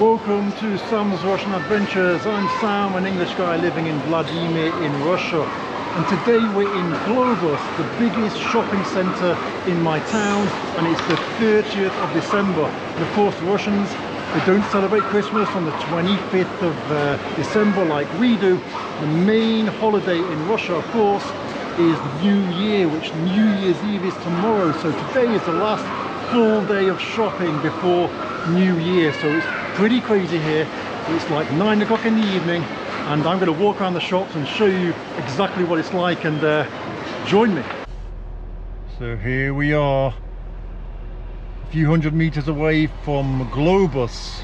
Welcome to Sam's Russian Adventures. I'm Sam, an English guy living in Vladimir in Russia. And today we're in Globus, the biggest shopping centre in my town, and it's the 30th of December. And of course the Russians, they don't celebrate Christmas on the 25th of December like we do. The main holiday in Russia, of course, is New Year, which New Year's Eve is tomorrow. So today is the last full day of shopping before New Year. So it's pretty crazy here. It's like 9 o'clock in the evening, and I'm going to walk around the shops and show you exactly what it's like, and join me. So here we are, a few hundred meters away from Globus,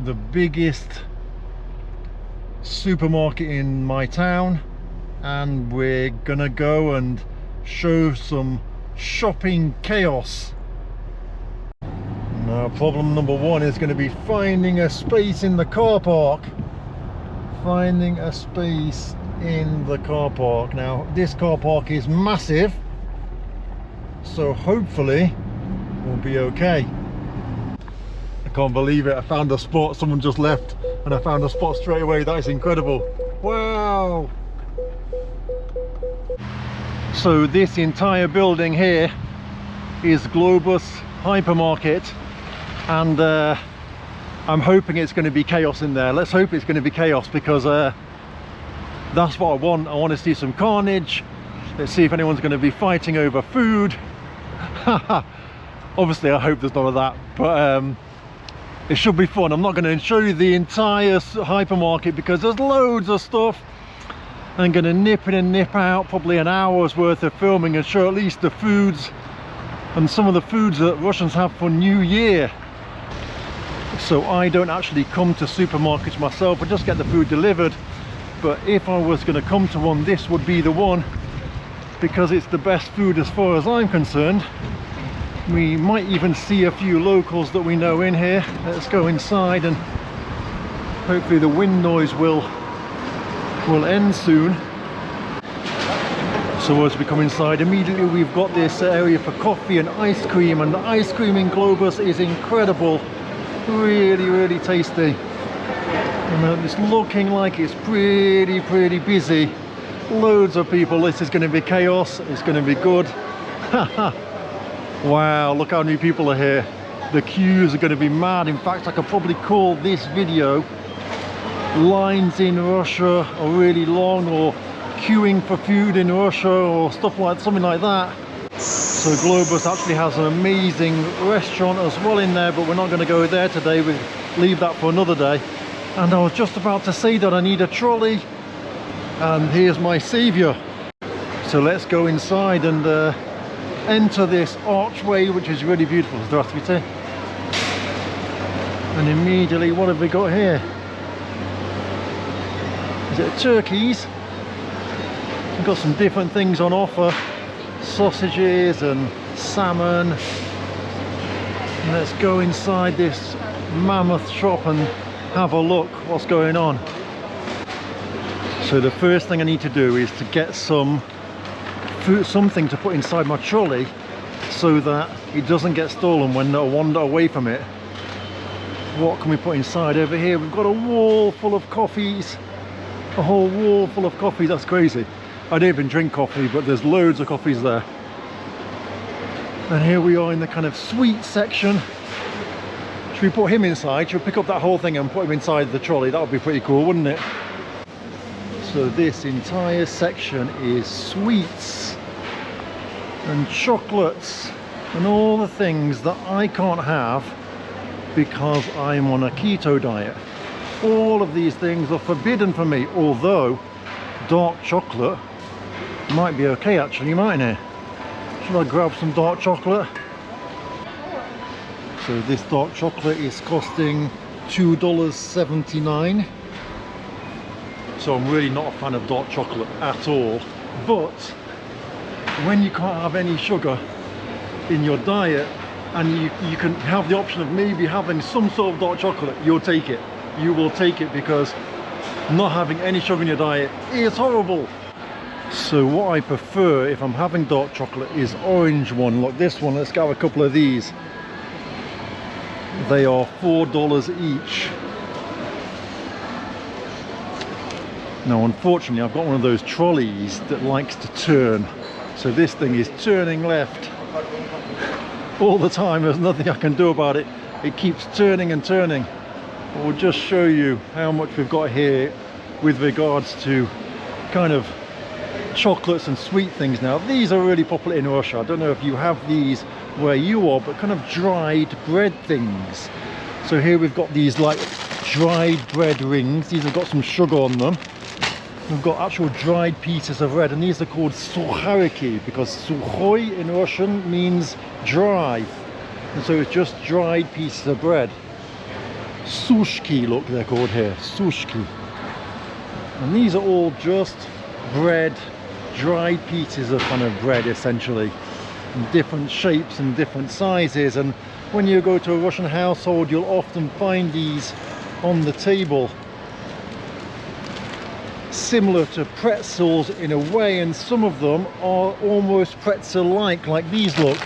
the biggest supermarket in my town, and we're gonna go and show some shopping chaos. Now, problem number one is going to be finding a space in the car park. Finding a space in the car park. Now, this car park is massive, so hopefully we'll be okay. I can't believe it. I found a spot. Someone just left and I found a spot straight away. That is incredible. Wow. So this entire building here is Globus Hypermarket, and I'm hoping it's going to be chaos in there. Let's hope it's going to be chaos, because that's what I want. I want to see some carnage. Let's see if anyone's going to be fighting over food. Obviously I hope there's none of that, but it should be fun. I'm not going to show you the entire hypermarket because there's loads of stuff. I'm going to nip in and nip out probably an hour's worth of filming and show at least the foods and some of the foods that Russians have for New Year. So I don't actually come to supermarkets myself, I just get the food delivered. But if I was going to come to one, this would be the one, because it's the best food as far as I'm concerned. We might even see a few locals that we know in here. Let's go inside, and hopefully the wind noise will end soon. So as we come inside, immediately we've got this area for coffee and ice cream, and the ice cream in Globus is incredible. Really tasty. And it's looking like it's pretty busy. Loads of people. This is going to be chaos. It's going to be good. Wow, look how many people are here. The queues are going to be mad. In fact, I could probably call this video "Lines in Russia are really long," or "Queuing for food in Russia," or stuff like something like that. So Globus actually has an amazing restaurant as well in there, but we're not going to go there today. We'll leave that for another day. And I was just about to say that I need a trolley, and here's my saviour. So let's go inside and enter this archway, which is really beautiful. Здравствуйте. And immediately, what have we got here? Is it turkeys? We've got some different things on offer. Sausages and salmon. And let's go inside this mammoth shop and have a look what's going on. So the first thing I need to do is to get some food, something to put inside my trolley, so that it doesn't get stolen when I wander away from it. What can we put inside over here? We've got a wall full of coffees. A whole wall full of coffee. That's crazy. I don't even drink coffee, but there's loads of coffees there. And here we are in the kind of sweet section. Should we put him inside? Should we pick up that whole thing and put him inside the trolley? That would be pretty cool, wouldn't it? So this entire section is sweets and chocolates and all the things that I can't have because I'm on a keto diet. All of these things are forbidden for me, although dark chocolate might be okay actually, mightn't it? Should I grab some dark chocolate? So this dark chocolate is costing $2.79. So I'm really not a fan of dark chocolate at all. But when you can't have any sugar in your diet, and you can have the option of maybe having some sort of dark chocolate, you'll take it. You will take it, because not having any sugar in your diet is horrible. So what I prefer if I'm having dark chocolate is orange one. Look, this one, let's get a couple of these. They are $4 each. Now unfortunately I've got one of those trolleys that likes to turn, so this thing is turning left all the time. There's nothing I can do about it. It keeps turning and turning. We'll just show you how much we've got here with regards to kind of chocolates and sweet things. Now these are really popular in Russia. I don't know if you have these where you are, but kind of dried bread things. So here we've got these like dried bread rings. These have got some sugar on them. We've got actual dried pieces of bread, and these are called sukhariki because sukhoy in Russian means dry, and so it's just dried pieces of bread. Sushki, look, they're called here, sushki. And these are all just bread, dried pieces of kind of bread essentially, in different shapes and different sizes. And when you go to a Russian household, you'll often find these on the table, similar to pretzels in a way, and some of them are almost pretzel-like, like these look.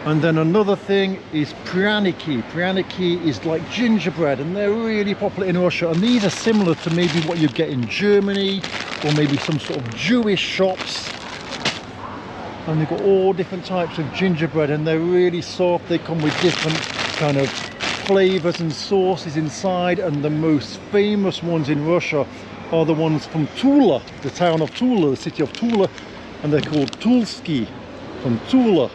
And then another thing is pryaniki. Pryaniki is like gingerbread, and they're really popular in Russia, and these are similar to maybe what you get in Germany or maybe some sort of Jewish shops. And they've got all different types of gingerbread, and they're really soft. They come with different kind of flavors and sauces inside, and the most famous ones in Russia are the ones from Tula, the town of Tula, the city of Tula, and they're called Tulski, from Tula.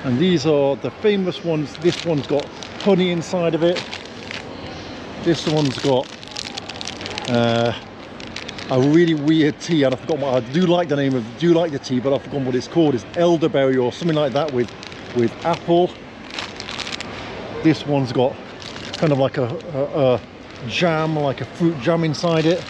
And these are the famous ones. This one's got honey inside of it. This one's got a really weird tea, and I forgot what, I do like the name of, do like the tea, but I've forgotten what it's called. It's elderberry or something like that with apple. This one's got kind of like a jam, like a fruit jam inside it.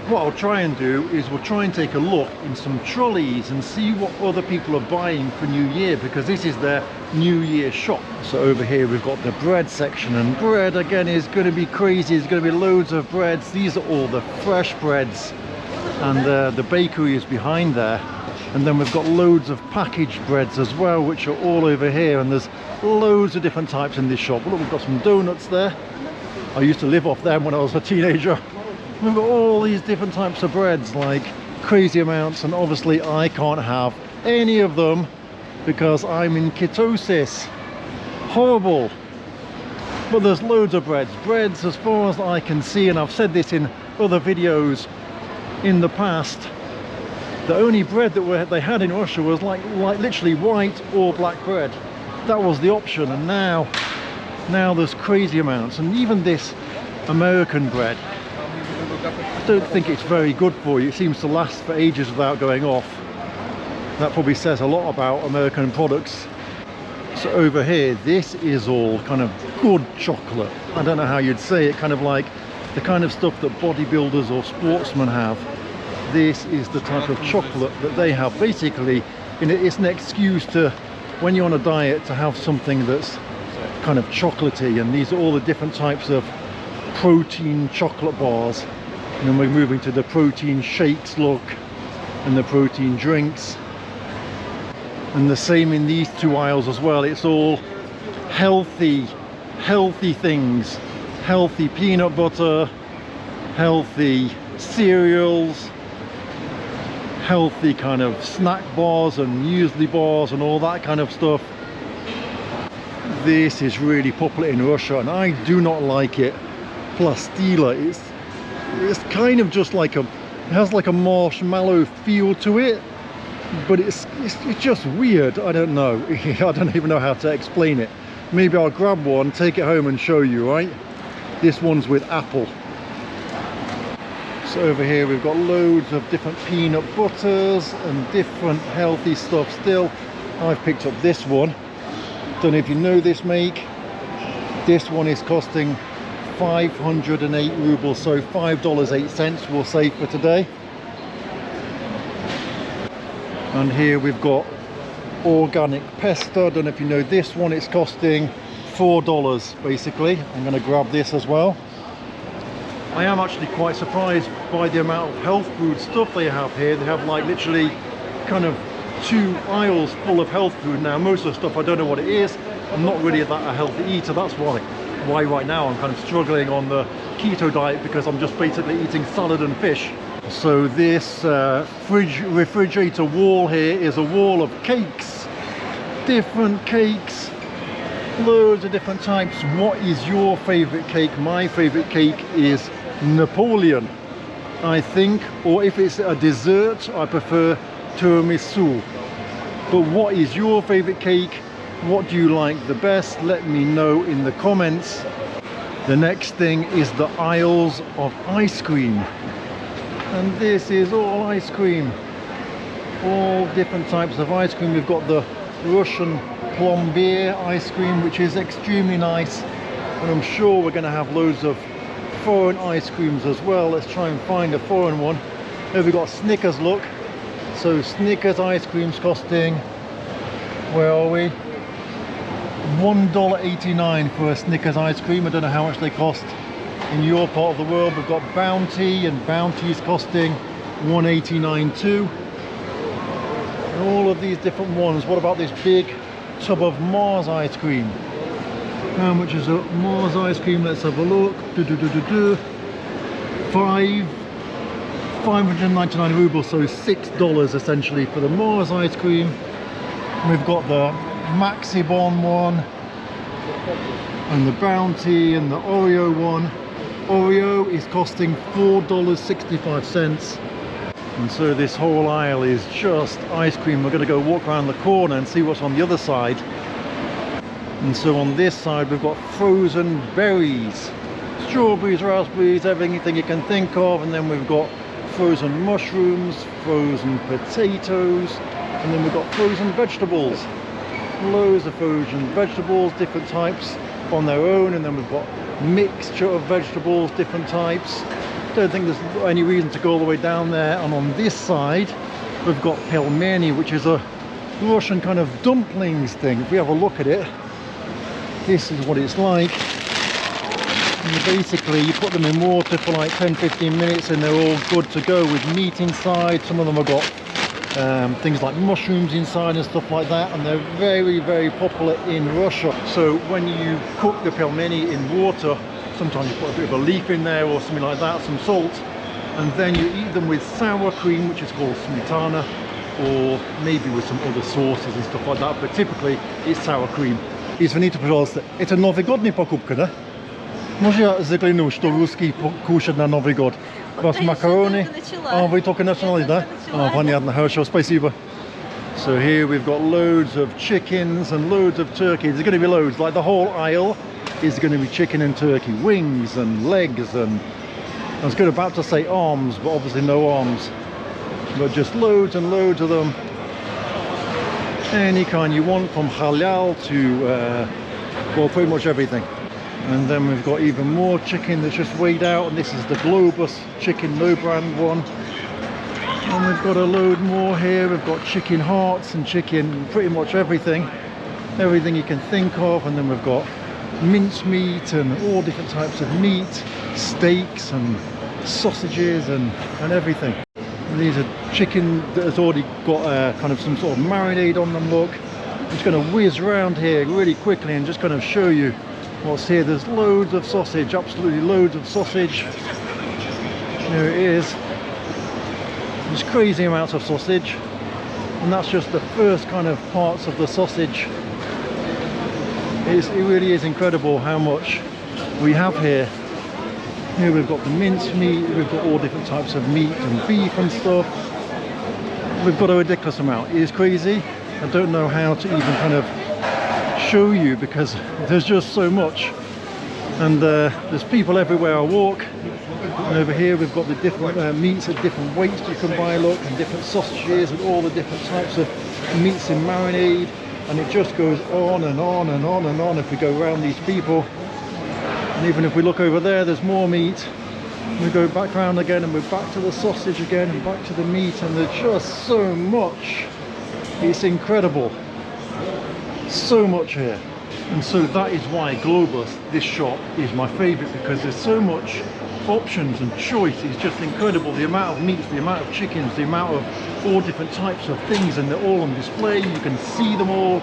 What I'll try and do is we'll try and take a look in some trolleys and see what other people are buying for New Year, because this is their New Year shop. So over here we've got the bread section, and bread again is going to be crazy. There's going to be loads of breads. These are all the fresh breads, and the bakery is behind there. And then we've got loads of packaged breads as well, which are all over here, and there's loads of different types in this shop. Look, we've got some donuts there. I used to live off them when I was a teenager. We've got all these different types of breads, like crazy amounts, and obviously I can't have any of them because I'm in ketosis. Horrible. But there's loads of breads as far as I can see, and I've said this in other videos in the past. The only bread that they had in Russia was like literally white or black bread. That was the option, and now there's crazy amounts. And even this American bread, I don't think it's very good for you. It seems to last for ages without going off. That probably says a lot about American products. So over here, this is all kind of good chocolate. I don't know how you'd say it, kind of like the kind of stuff that bodybuilders or sportsmen have. This is the type of chocolate that they have. Basically, it's an excuse to, when you're on a diet, to have something that's kind of chocolatey. And these are all the different types of protein chocolate bars. And then we're moving to the protein shakes, look, and the protein drinks. And the same in these two aisles as well. It's all healthy things. Healthy peanut butter, healthy cereals, healthy kind of snack bars and muesli bars and all that kind of stuff. This is really popular in Russia, and I do not like it. Plastila, it's kind of just like it has like a marshmallow feel to it, but it's just weird. I don't know. I don't even know how to explain it. Maybe I'll grab one, take it home and show you, right? This one's with apple. So over here we've got loads of different peanut butters and different healthy stuff still. I've picked up this one. Don't know if you know this make. This one is costing 508 rubles, so $5.08 we'll say for today. And here we've got organic pesto. Don't know if you know this one. It's costing $4 basically. I'm going to grab this as well. I am actually quite surprised by the amount of health food stuff they have here. They have like literally kind of 2 aisles full of health food. Now most of the stuff I don't know what it is. I'm not really that a healthy eater. That's why right now I'm kind of struggling on the keto diet, because I'm just basically eating salad and fish. So this refrigerator wall here is a wall of cakes, different cakes, loads of different types. What is your favorite cake? My favorite cake is Napoleon, I think, or if it's a dessert, I prefer tiramisu. But what is your favorite cake? What do you like the best? Let me know in the comments. The next thing is the aisles of ice cream. And this is all ice cream. All different types of ice cream. We've got the Russian plombier ice cream, which is extremely nice. And I'm sure we're going to have loads of foreign ice creams as well. Let's try and find a foreign one. Here we've got Snickers, look. So Snickers ice cream's costing, where are we? $1.89 for a Snickers ice cream. I don't know how much they cost in your part of the world. We've got Bounty, and Bounty is costing $1.89 too. And all of these different ones. What about this big tub of Mars ice cream? How much is a Mars ice cream? Let's have a look. 599 rubles, so $6 essentially for the Mars ice cream. We've got the Maxibon one, and the Bounty, and the Oreo one. Oreo is costing $4.65. And so this whole aisle is just ice cream. We're going to go walk around the corner and see what's on the other side. And so on this side we've got frozen berries, strawberries, raspberries, everything you can think of. And then we've got frozen mushrooms, frozen potatoes, and then we've got frozen vegetables. Loads of frozen vegetables, different types on their own. And then we've got mixture of vegetables, different types. Don't think there's any reason to go all the way down there. And on this side we've got pelmeni, which is a Russian kind of dumplings thing. If we have a look at it, this is what it's like. And basically you put them in water for like 10-15 minutes and they're all good to go with meat inside. Some of them have got things like mushrooms inside and stuff like that, and they're very, very popular in Russia. So when you cook the pelmeni in water, sometimes you put a bit of a leaf in there or something like that, some salt, and then you eat them with sour cream, which is called smetana, or maybe with some other sauces and stuff like that, but typically it's sour cream. Извините, пожалуйста, это новогодняя покупка, да? Можно я загляну, что русский кушать на Новый год? У вас макароны? А, вы только начинали, да? А, понятно, хорошо, спасибо. So here we've got loads of chickens and loads of turkeys. There's going to be loads, like the whole aisle is going to be chicken and turkey, wings and legs, and I was about to say arms, but obviously no arms, but just loads and loads of them. Any kind you want, from halal to well, pretty much everything. And then we've got even more chicken that's just weighed out, and this is the Globus chicken, no brand one. And we've got a load more here. We've got chicken hearts and chicken, pretty much everything you can think of. And then we've got mincemeat and all different types of meat, steaks and sausages and everything. And these are chicken that has already got kind of some sort of marinade on them. Look, I'm just going to whiz around here really quickly and just kind of show you what's here. There's loads of sausage, absolutely loads of sausage. There it is. There's crazy amounts of sausage, and that's just the first kind of parts of the sausage. It really is incredible how much we have here. Here we've got the minced meat, we've got all different types of meat and beef and stuff. We've got a ridiculous amount. It is crazy. I don't know how to even kind of show you because there's just so much. And there's people everywhere I walk. And over here we've got the different meats at different weights you can buy, look, and different sausages and all the different types of meats in marinade. And it just goes on and on and on and on if we go around these people. And even if we look over there, there's more meat. We go back around again and we're back to the sausage again and back to the meat, and there's just so much. It's incredible. So much here. And so that is why Globus, this shop, is my favorite, because there's so much options and choice. It's just incredible, the amount of meats, the amount of chickens, the amount of all different types of things, and they're all on display. You can see them all.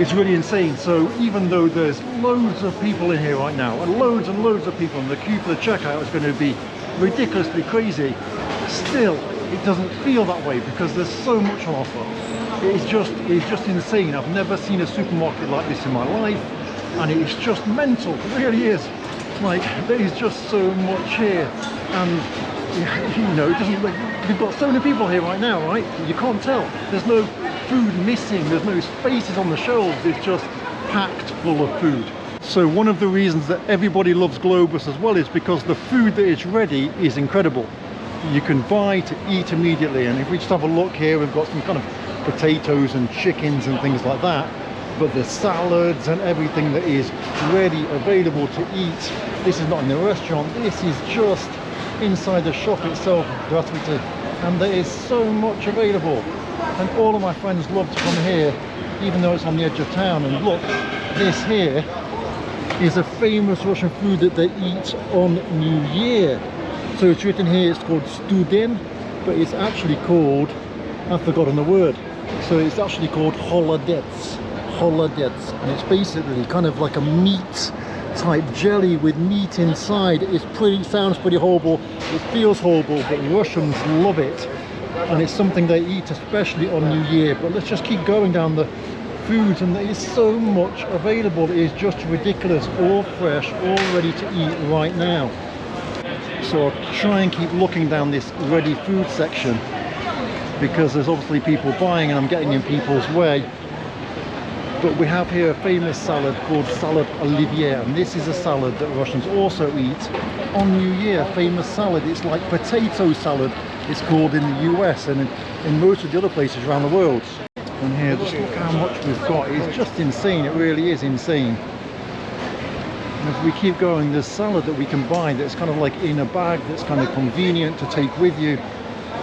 it's really insane. So even though there's loads of people in here right now, and loads of people, and the queue for the checkout is going to be ridiculously crazy, still it doesn't feel that way because there's so much on offer. It's just insane. I've never seen a supermarket like this in my life, and it's just mental. It really is. Like, there is just so much here, and you know, it doesn't. Like, we've got so many people here right now, right? You can't tell. There's no food missing. There's no spaces on the shelves. It's just packed full of food. So one of the reasons that everybody loves Globus as well is because the food that is ready is incredible. You can buy to eat immediately, and if we just have a look here, we've got some kind of potatoes and chickens and things like that, but the salads and everything that is ready, available to eat. This is not in the restaurant, this is just inside the shop itself, and there is so much available, and all of my friends love to come here even though it's on the edge of town. And look, this here is a famous Russian food that they eat on New Year. So it's written here, it's called Studin, but it's actually called, I've forgotten the word, so it's actually called holodets, and it's basically kind of like a meat type jelly with meat inside. Sounds pretty horrible, it feels horrible, but Russians love it, and it's something they eat especially on New Year. But let's just keep going down the foods, and there is so much available. It is just ridiculous, all fresh, all ready to eat right now. So I'll try and keep looking down this ready food section because there's obviously people buying and I'm getting in people's way. But we have here a famous salad called Salad Olivier, and this is a salad that Russians also eat on New Year. Famous salad. It's like potato salad, it's called in the US and in most of the other places around the world. And here, just look how much we've got. It's just insane. It really is insane. And if we keep going, there's salad that we can buy that's kind of like in a bag, that's kind of convenient to take with you.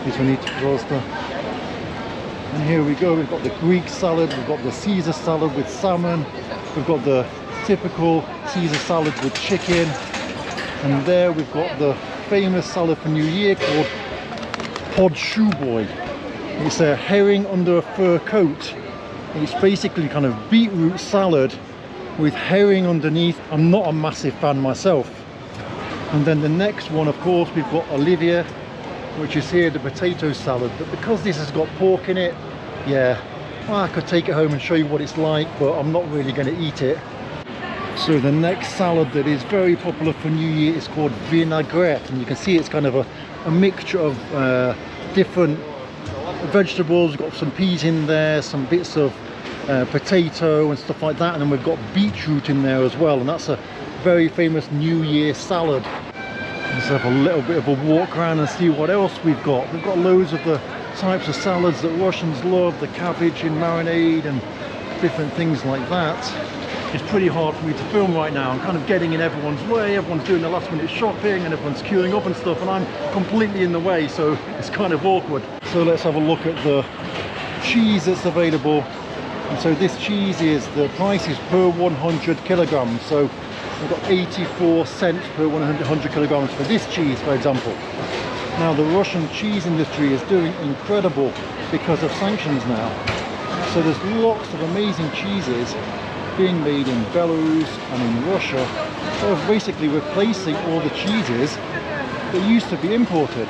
This one needs roaster. And here we go, we've got the Greek salad, we've got the Caesar salad with salmon, we've got the typical Caesar salad with chicken, and there we've got the famous salad for New Year called Podshuboy. It's a herring under a fur coat. It's basically kind of beetroot salad with herring underneath. I'm not a massive fan myself. And then the next one, of course, we've got Olivier, which is here, the potato salad. But because this has got pork in it, yeah, well, I could take it home and show you what it's like, but I'm not really going to eat it. So the next salad that is very popular for New Year is called vinaigrette, and you can see it's kind of a mixture of different vegetables. We've got some peas in there, some bits of potato and stuff like that, and then we've got beetroot in there as well, and that's a very famous New Year salad. Let's have a little bit of a walk around and see what else we've got. We've got loads of the types of salads that Russians love, the cabbage in marinade and different things like that. It's pretty hard for me to film right now. I'm kind of getting in everyone's way. Everyone's doing the last minute shopping and everyone's queuing up and stuff, and I'm completely in the way, so it's kind of awkward. So let's have a look at the cheese that's available. And so this cheese is, the price is per 100 kilograms. So we've got 84 cents per 100 kilograms for this cheese, for example. Now the Russian cheese industry is doing incredible because of sanctions now. So there's lots of amazing cheeses being made in Belarus and in Russia. So basically replacing all the cheeses that used to be imported.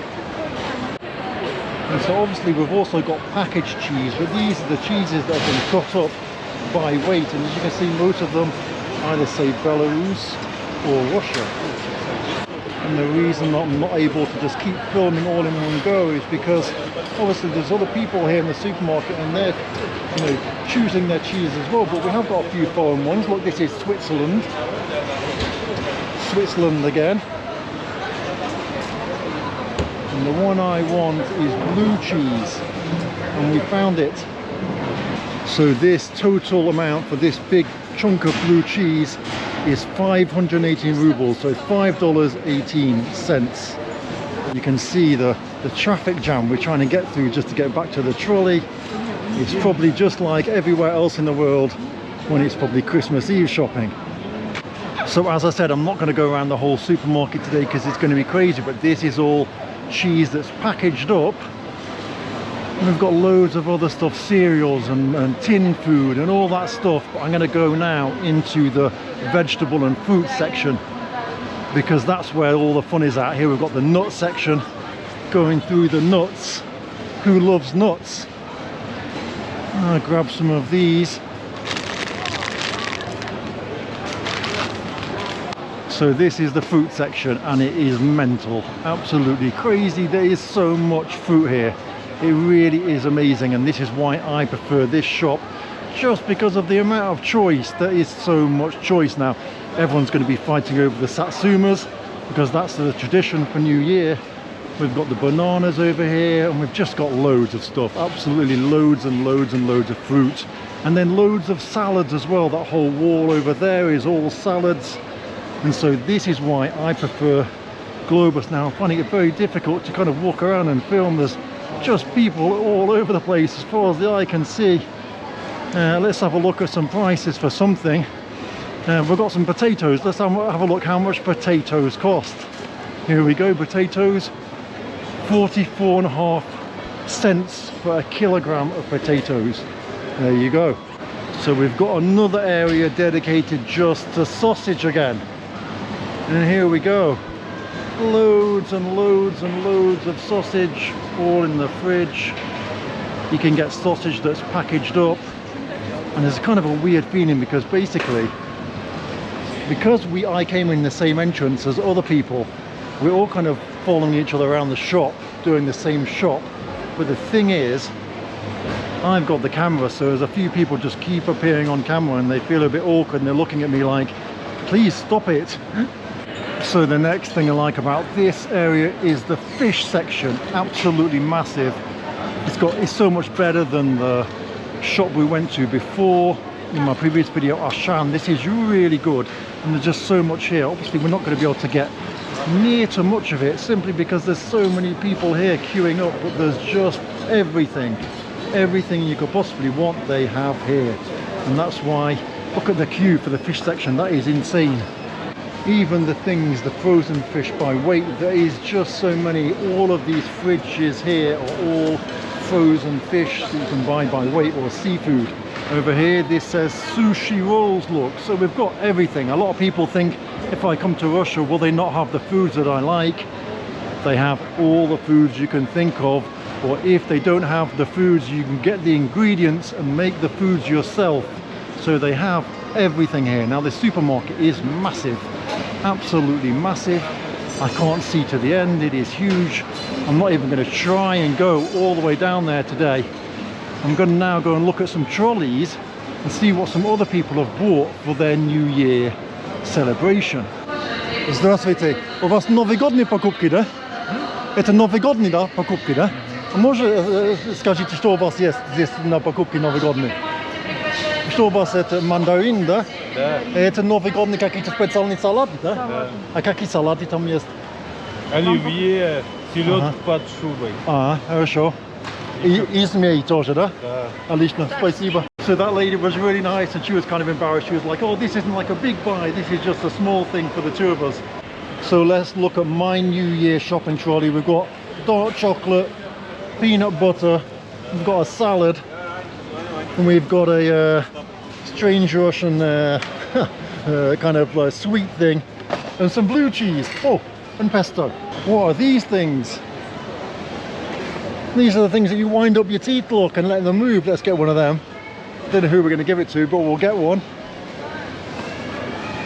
And so obviously we've also got packaged cheese, but these are the cheeses that have been cut up by weight, and as you can see, most of them either say Belarus or Russia. And the reason I'm not able to just keep filming all in one go is because obviously there's other people here in the supermarket and they're, you know, choosing their cheese as well, but we have got a few foreign ones. Look, this is Switzerland again. And the one I want is blue cheese, and we found it. So this total amount for this big chunk of blue cheese is 518 rubles, so $5.18. You can see the traffic jam we're trying to get through just to get back to the trolley. It's probably just like everywhere else in the world when it's probably Christmas Eve shopping. So as I said, I'm not going to go around the whole supermarket today because it's going to be crazy, but this is all cheese that's packaged up We've got loads of other stuff, cereals and tin food and all that stuff, but I'm going to go now into the vegetable and fruit section because that's where all the fun is at. Here we've got the nut section, going through the nuts. Who loves nuts? I'll grab some of these. So this is the fruit section and it is mental, absolutely crazy. There is so much fruit here. It really is amazing, and this is why I prefer this shop, just because of the amount of choice. There is so much choice now. Everyone's going to be fighting over the satsumas because that's the tradition for New Year. We've got the bananas over here and we've just got loads of stuff, absolutely loads and loads and loads of fruit, and then loads of salads as well. That whole wall over there is all salads, and so this is why I prefer Globus now. I'm finding it very difficult to kind of walk around and film. There's just people all over the place as far as the eye can see. Let's have a look at some prices for something. We've got some potatoes. Let's have a look how much potatoes cost. Here we go, potatoes. 44.5 cents for a kilogram of potatoes. There you go. So we've got another area dedicated just to sausage again. And here we go. Loads and loads and loads of sausage all in the fridge. You can get sausage that's packaged up, and there's kind of a weird feeling because basically, because I came in the same entrance as other people, we're all kind of following each other around the shop, doing the same shop. But the thing is, I've got the camera, so there's a few people just keep appearing on camera and they feel a bit awkward and they're looking at me like, please stop it. So the next thing I like about this area is the fish section. Absolutely massive. It's so much better than the shop we went to before in my previous video, Ashan. This is really good, and there's just so much here. Obviously we're not going to be able to get near to much of it simply because there's so many people here queuing up, but there's just everything you could possibly want they have here. And that's why, look at the queue for the fish section. That is insane. Even the things, the frozen fish by weight, there is just so many. All of these fridges here are all frozen fish that you can buy by weight, or seafood. Over here this says sushi rolls, look. So we've got everything. A lot of people think, if I come to Russia, will they not have the foods that I like? They have all the foods you can think of, or if they don't have the foods, you can get the ingredients and make the foods yourself. So they have everything here. Now the supermarket is massive, absolutely massive. I can't see to the end, it is huge. I'm not even going to try and go all the way down there today. I'm going to now go and look at some trolleys and see what some other people have bought for their New Year celebration. Здравствуйте. У вас новогодние покупки, да? Это новогодние, да, покупки, да? А может скажите, что у вас есть здесь на покупки новогодние? Что у вас это мандарин, да? Да. Это новогодние какие-то специальные салаты, да? Да. А какие салаты там есть? Оливье, селедка под шубой. Хорошо. И змей тоже, да? Да. Отлично, спасибо. So that lady was really nice and she was kind of embarrassed. She was like, oh, this isn't like a big buy, this is just a small thing for the two of us. So let's look at my New Year shopping trolley. We've got dark chocolate, peanut butter, we've got a salad, and we've got a strange Russian kind of sweet thing, and some blue cheese. Oh, and pesto. What are these things? These are the things that you wind up your teeth, look, and let them move. Let's get one of them. Don't know who we're going to give it to, but we'll get one.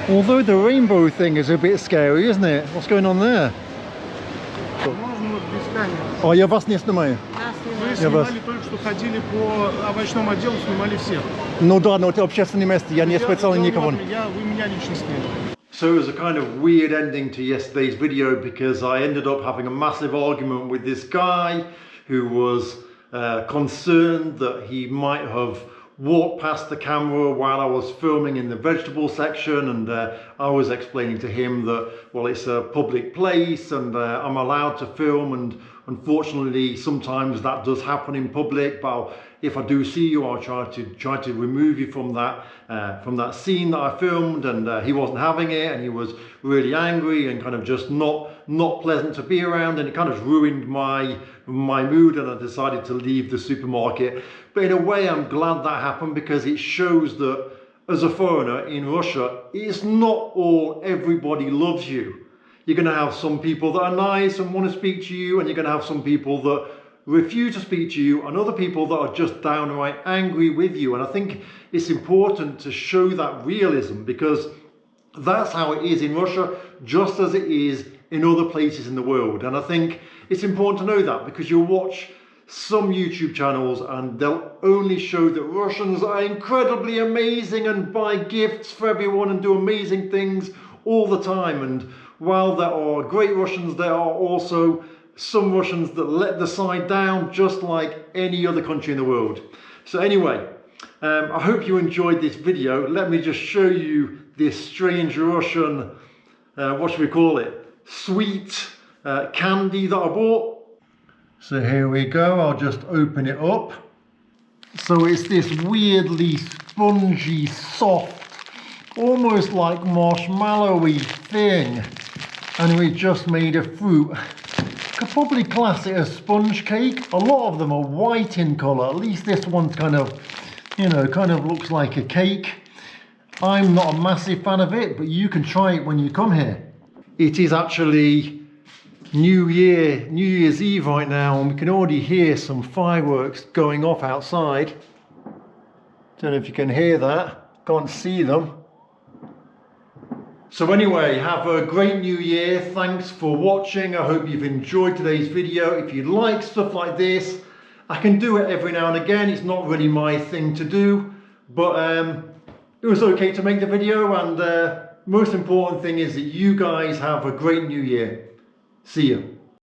Although the rainbow thing is a bit scary, isn't it? What's going on there? Oh, я вас не снимаю. Вы снимали только что, ходили по овощному отделу, снимали всех. Ну да, но это общественное место, я не специально никого. Вы меня лично сняли. So it was a kind of weird ending to yesterday's video because I ended up having a massive argument with this guy who was concerned that he might have walked past the camera while I was filming in the vegetable section, and I was explaining to him that, well, it's a public place and I'm allowed to film and unfortunately sometimes that does happen in public, but if I do see you, I'll try to remove you from that scene that I filmed. And he wasn't having it, and he was really angry and kind of just not pleasant to be around, and it kind of ruined my mood, and I decided to leave the supermarket. But in a way, I'm glad that happened, because it shows that as a foreigner in Russia, it's not all everybody loves you. You're going to have some people that are nice and want to speak to you, and you're going to have some people that refuse to speak to you, and other people that are just downright angry with you. And I think it's important to show that realism, because that's how it is in Russia, just as it is in other places in the world. And I think it's important to know that, because you'll watch some YouTube channels and they'll only show that Russians are incredibly amazing and buy gifts for everyone and do amazing things all the time. And while there are great Russians, there are also some Russians that let the side down, just like any other country in the world. So anyway, I hope you enjoyed this video. Let me just show you this strange Russian, what should we call it, sweet candy that I bought. So here we go, I'll just open it up. So it's this weirdly spongy, soft, almost like marshmallowy thing, and we just made a fruit. Could probably class it as sponge cake. A lot of them are white in colour. At least this one's kind of, you know, kind of looks like a cake. I'm not a massive fan of it, but you can try it when you come here. It is actually New Year's Eve right now, and we can already hear some fireworks going off outside. Don't know if you can hear that. Can't see them. So anyway, have a great new year. Thanks for watching. I hope you've enjoyed today's video. If you like stuff like this, I can do it every now and again. It's not really my thing to do, but it was okay to make the video, and most important thing is that you guys have a great new year. See you.